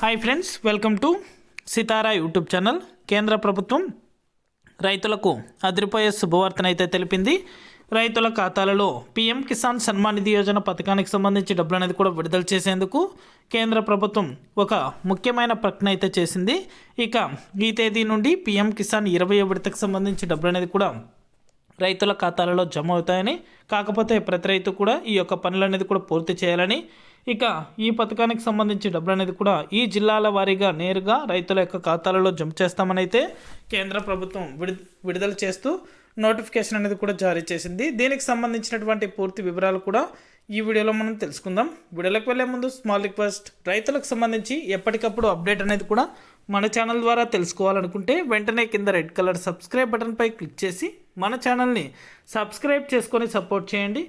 Hi friends, welcome to Sitara YouTube channel. కేంద్ర ప్రభుత్వం రైతులకు అదిరిపోయే శుభవార్తనైతే తెలిపింది. రైతుల ఖాతాలలో పీఎం కిసాన్ సన్మాన్ నిధి యోజన పథకానికి సంబంధించి డబ్బులు అనేది కూడా విడుదల చేసేందుకు కేంద్ర ప్రభుత్వం ఒక ముఖ్యమైన ప్రకటన అయితే చేసింది. ఇక ఈ తేదీ నుండి పీఎం కిసాన్ 20వ విడతకు సంబంధించి డబ్బులు అనేది కూడా రైతుల ఖాతాలలో జమ అవుతాయని, కాకపోతే ప్రతి రైతు కూడా ఈ యొక్క పనులు అనేది కూడా పూర్తి చేయాలని, ఇక ఈ పథకానికి సంబంధించి డబ్బులు అనేది కూడా ఈ జిల్లాల వారీగా నేరుగా రైతుల యొక్క ఖాతాలలో జమ చేస్తామని అయితే కేంద్ర ప్రభుత్వం విడుదల చేస్తూ నోటిఫికేషన్ అనేది కూడా జారీ చేసింది. దీనికి సంబంధించినటువంటి పూర్తి వివరాలు కూడా ఈ వీడియోలో మనం తెలుసుకుందాం. వీడియోలోకి వెళ్ళే ముందు స్మాల్ రిక్వెస్ట్, రైతులకు సంబంధించి ఎప్పటికప్పుడు అప్డేట్ అనేది కూడా మన ఛానల్ ద్వారా తెలుసుకోవాలనుకుంటే వెంటనే కింద రెడ్ కలర్ సబ్స్క్రైబ్ బటన్పై క్లిక్ చేసి మన ఛానల్ని సబ్స్క్రైబ్ చేసుకొని సపోర్ట్ చేయండి.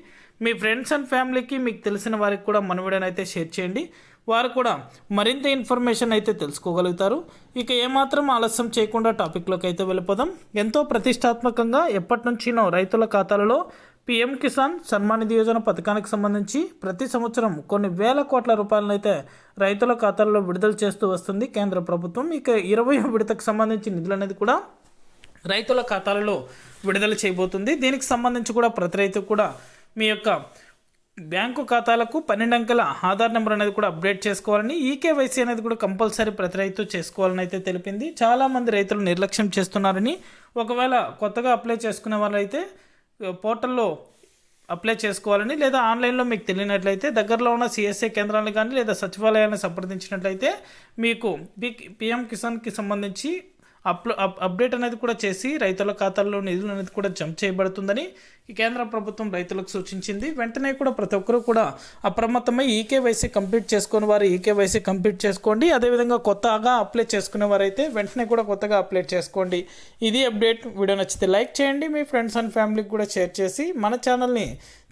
మీ ఫ్రెండ్స్ అండ్ ఫ్యామిలీకి, మీకు తెలిసిన వారికి కూడా మన వీడియోని అయితే షేర్ చేయండి. వారు కూడా మరింత ఇన్ఫర్మేషన్ అయితే తెలుసుకోగలుగుతారు. ఇక ఏమాత్రం ఆలస్యం చేయకుండా టాపిక్లోకి అయితే వెళ్ళిపోదాం. ఎంతో ప్రతిష్టాత్మకంగా ఎప్పటి నుంచినో రైతుల ఖాతాలలో పీఎం కిసాన్ సన్మాన్ నిధి యోజన పథకానికి సంబంధించి ప్రతి సంవత్సరం కొన్ని వేల కోట్ల రూపాయలను అయితే రైతుల ఖాతాల్లో విడుదల చేస్తూ వస్తుంది కేంద్ర ప్రభుత్వం. ఇక 20వ విడతకు సంబంధించి నిధులు అనేది కూడా రైతుల ఖాతాలలో విడుదల చేయబోతుంది. దీనికి సంబంధించి కూడా ప్రతి రైతు కూడా మీ యొక్క బ్యాంకు ఖాతాలకు 12 అంకెల ఆధార్ నెంబర్ అనేది కూడా అప్డేట్ చేసుకోవాలని, ఈకేవైసీ అనేది కూడా కంపల్సరీ ప్రతి రైతు చేసుకోవాలని అయితే తెలిపింది. చాలామంది రైతులు నిర్లక్ష్యం చేస్తున్నారని, ఒకవేళ కొత్తగా అప్లై చేసుకునే వాళ్ళైతే పోర్టల్లో అప్లై చేసుకోవాలని, లేదా ఆన్లైన్లో మీకు తెలియనట్లయితే దగ్గరలో ఉన్న సిఎస్ఏ కేంద్రాలను కానీ లేదా సచివాలయాన్ని సంప్రదించినట్లయితే మీకు పీఎం కిసాన్కి సంబంధించి అప్డేట్ అనేది కూడా చేసి రైతుల ఖాతాల్లో నిధులు అనేది కూడా జమ చేయబడుతుందని ఈ కేంద్ర ప్రభుత్వం రైతులకు సూచించింది. వెంటనే కూడా ప్రతి ఒక్కరూ కూడా అప్రమత్తమై ఈకేవైసీ కంప్లీట్ చేసుకునే వారు ఈకేవైసీ కంప్లీట్ చేసుకోండి. అదేవిధంగా కొత్తగా అప్లై చేసుకునే వారైతే వెంటనే కూడా కొత్తగా అప్లై చేసుకోండి. ఇది అప్డేట్. వీడియో నచ్చితే లైక్ చేయండి, మీ ఫ్రెండ్స్ అండ్ ఫ్యామిలీకి కూడా షేర్ చేసి, మన ఛానల్ని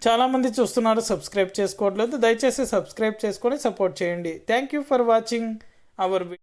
చాలామంది చూస్తున్నారు, సబ్స్క్రైబ్ చేసుకోవట్లేదు, దయచేసి సబ్స్క్రైబ్ చేసుకొని సపోర్ట్ చేయండి. Thank you for watching our video.